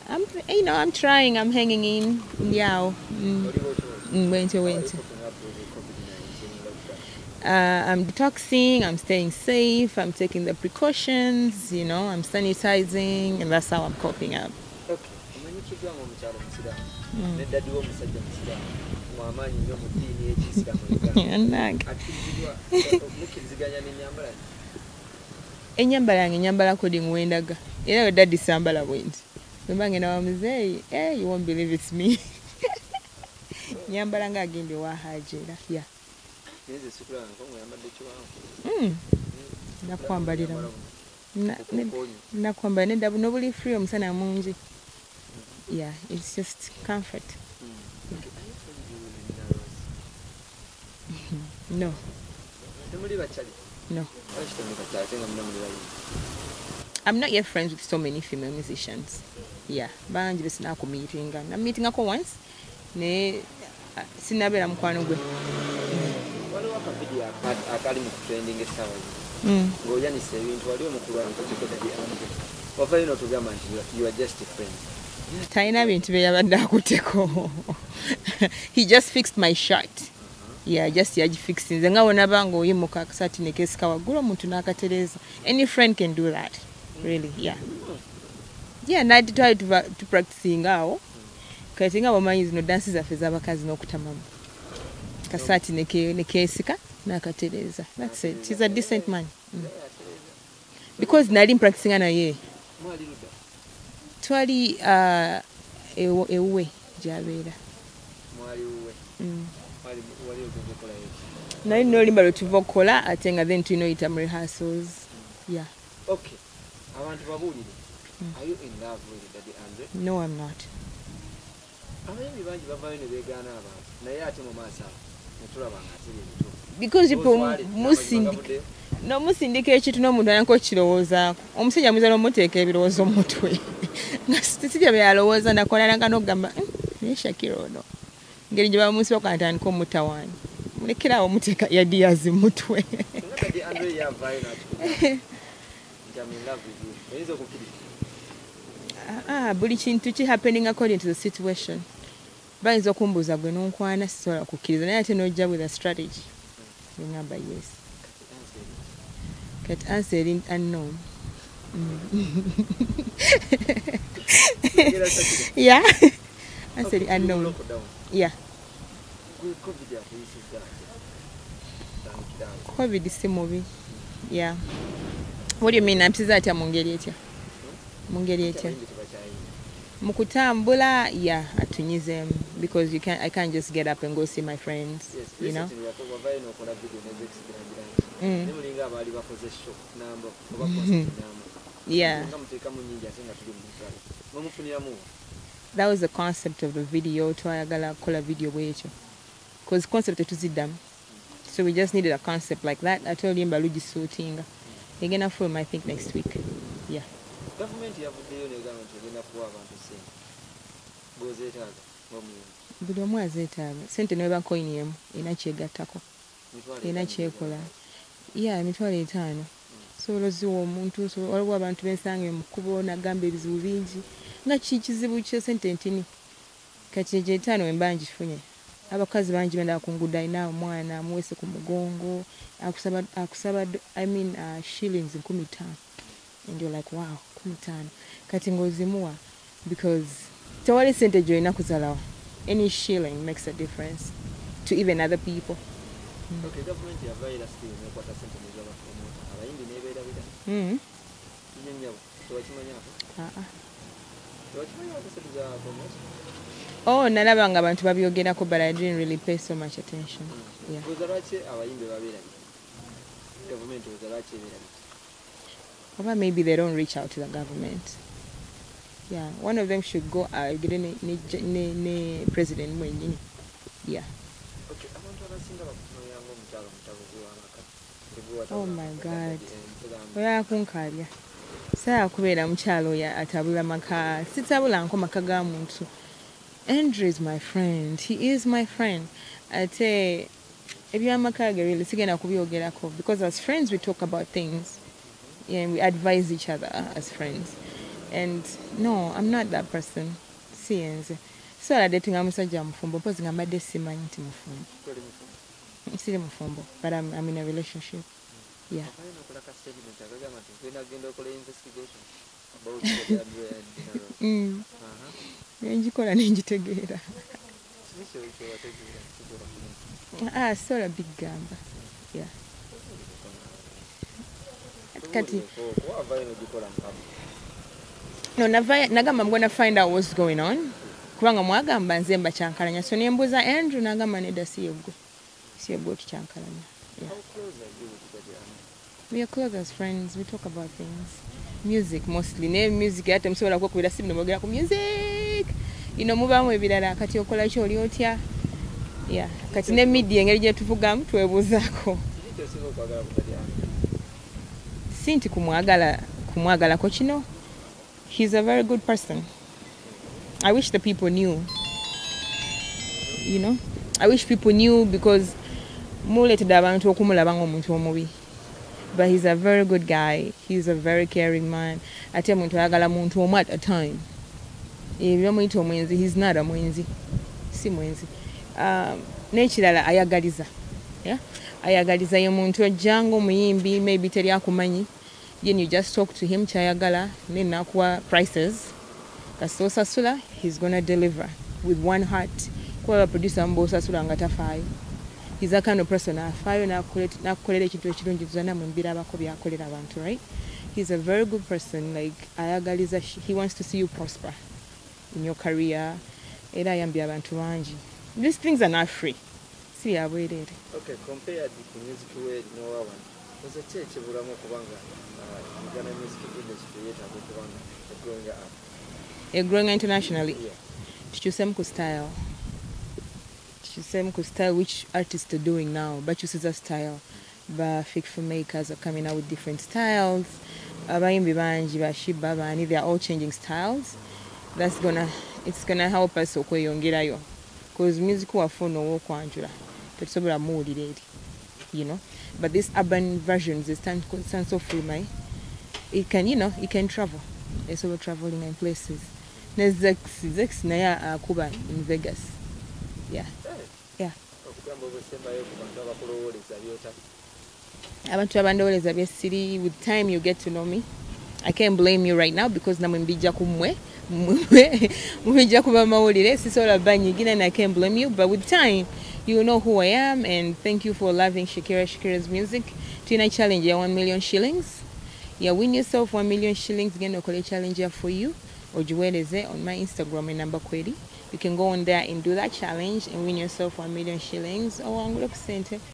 I'm trying. I'm hanging in. Yeah. Went. I'm detoxing. I'm staying safe. I'm taking the precautions. I'm sanitizing, and that's how I'm coping up. Enyambala according wendaga. Daddy sambala went. You won't believe it's me. Nyambala ngagende wa hajera. Yeah. Nakwambalira. Nakwambalira ndabu nobuli free omusana mungi. Yeah, it's just comfort. No. No. I'm not yet friends with so many female musicians. Yeah, banji besina ku meeting. I'm meeting ako once. Ne sinabera mukwano gwe. Waliwo akavidiyo akali mu trending essaawa ng'oyanisa ebintu waliwo mukulu wange Daddyandre wava ino tugamba nti you are just a friend. Talina bintu bye yabadde akutteko. He just fixed my shirt. Yeah, just yagifixed. Nze nga wonaba ng'oyimuka akasaati ne keesika waggulu omuntu n'akatereeza. Any friend can do that. Really, yeah. Yeah, and I try to practicing awo. Kati nga bamanyi zino dansi zaffe z'abakazi n'okutamamu. Kasati ne keesika n'akatereeza. That's it. He's a decent man. Because nali practicing naye. Twali ewuwe gy'abeera. Nali n'olimba lwe tuva okukola ate nga then tulina oyita mu rehearsals. Yeah. Okay. Abantu babuulire. Are you in love with Daddyandre? No, I'm not. Abayimbi bangi bavaayo ne beegaana abantu naye ate mu maaso awo ne tulaba ng'ateri ebituufu. Because musindika ekintu n'omuntu ayanko okirowoozaako. Omusajja muyinza n'omuteeka ebirowoozo mu mutwe. Nga sijja bye yalowooza nakolalanga n'okugamba naye Shakira ono. Ngeri gye bamusi bakantandika omutawaanyi. Mulekerawo omuteeka yadiyazi mu mutwe. Daddyandre yavaayo n'akikuba. I'm in love with you. Oyinza okukkiriza? Buli kintu ki happening according to the situation. Bayinza okumbuuza gwe n'onkwana sisobola kukkiriza naye ate n'ojja with a strategy. Ngamba yes. Kati answer unknown. Yeah. Answer unknown. Yeah. COVID si mubi. Yeah. What do you mean? Mpisiza atya mu ngeri etya? Mu ngeri etya? Mu kutambula, yeah, atunyize because I can't just get up and go see my friends, yes, you know. Yeah. That was the concept of the video. Twayagala kola video bwekyo. Because concept etuziddamu. So we just needed a concept like that. I told him Baluji shooting. They're gonna film, I think, next week. Yeah. Government yavuddeyo negamba nti egenda kuwa abantu ssente. Bw'ozeetaaga ng'omulimu. Buli omu azeetaaga. Ssente ne beba coin emu erina kyegattako. Erina kyekola. Yeah, emitwalo 5. Sobola oziwa omuntu, waliwo abantu bensanga mu kkubo nagamba ebizibu bingi. Nga kizibu kye ssente ntini. Kati egyo 5 emba ngifunye. Abakazi bangi benda kunguda ina omwana amuwese ku mugongo akusaba shillings 15. And you're like, wow, 15. Kati ngozimuwa because tewali sente joina kuzalawa. Any shilling makes a difference to even other people. Okay, government yavaira still nekwata sente nezaba promoter. Abayimbi nebeera bida. Nyanyabo. Tewakimanyako? Tewakimanyako sente za promoter? Oh, nalaba nga abantu babyogerako, but I didn't really pay so much attention. Yeah. Or maybe they don't reach out to the government. Yeah, one of them should go president mwenyewe. Yeah. Oh my God. Oya kunkalya. Saya kubeera mukyalo ya atabula maka. Sitabula nko maka ga muntu. Andre is my friend. He is my friend. Ate ebyamakaga really sigenda kubyogerako because as friends we talk about things and we advise each other as friends. And no, I'm not that person. Sienze. So I dating amusajja mufumbo pozi ngambadde simanyi nti mufumbo. Siri mufumbo, but I'm in a relationship. Yeah. Njikola nenjitegeera. So a big gamba. Yeah. Kati. No, nagamba I'm going to find out what's going on. Kubanga mwagamba nze mbakyankalanya. So nembuuza Andrew nagamba nedda siyegwe. Siyegwe tukyankalanya. Yeah. How close are you with Daddyandre? We are close as friends. We talk about things. Music mostly. Ne music ate msobola kwekubira simu nemwogera ku music. Mubaamu ebirala kati okola ki oli otya. Yeah. Kati ne media engeri gye tuvugamu twebuuzaako. Sinti kumwagalako kino. He's a very good person. I wish the people knew. I wish people knew because muletedde abantu okumulaba ng'omuntu omubi. But he's a very good guy. He's a very caring man. Ate muntu ayagala muntu omu at a time. Byomuyita omwenzi, he's not a mwenzi. Si mwenzi. N'ekirala ayagaliza. Yeah? Ayagaliza ye muntu ojjanga omuyimbi, maybe teri akumanyi. Then you just talk to him, chayagala, nenakuwa prices. Kasosasula, he's gonna deliver with one heart. Kwa producer mbosasula ngatafayo. He's that kind of person. Afayo nakolera ekintu ekirungi tuzana mumbira abako byakolera abantu, right? He's a very good person. Like ayagaliza, he wants to see you prosper in your career. Era yambia abantu bangi. These things are not free. See how we did. Okay, compared to music way no one. Was a church ebulamu kubanga Uganda music industry growing up. Growing internationally. Yeah. Tuchusem ku style. Which artists are doing now, but you see the style. But fake filmmakers are coming out with different styles. Abayimbi banji bashiba bani, they are all changing styles. It's gonna help us okweyongerayo. Because music wafono wo kwanjula. Tetusobola muwulira eri. But these urban versions, they stand so free, man. It can travel. It's over traveling in places. There's Zex Naya Kuba in Vegas. Yeah. Yeah. City. With time, you get to know me. I can't blame you right now because na mbija kumwe. And I can't blame you, but with time, you know who I am, and thank you for loving Shakira's music. Tina challenge 1 million shillings. Yeah, win yourself 1 million shillings. Again, I'll call a challenge for you. Or Juweleze on my Instagram and number query. You can go on there and do that challenge and win yourself 1 million shillings. Oh, I'm going to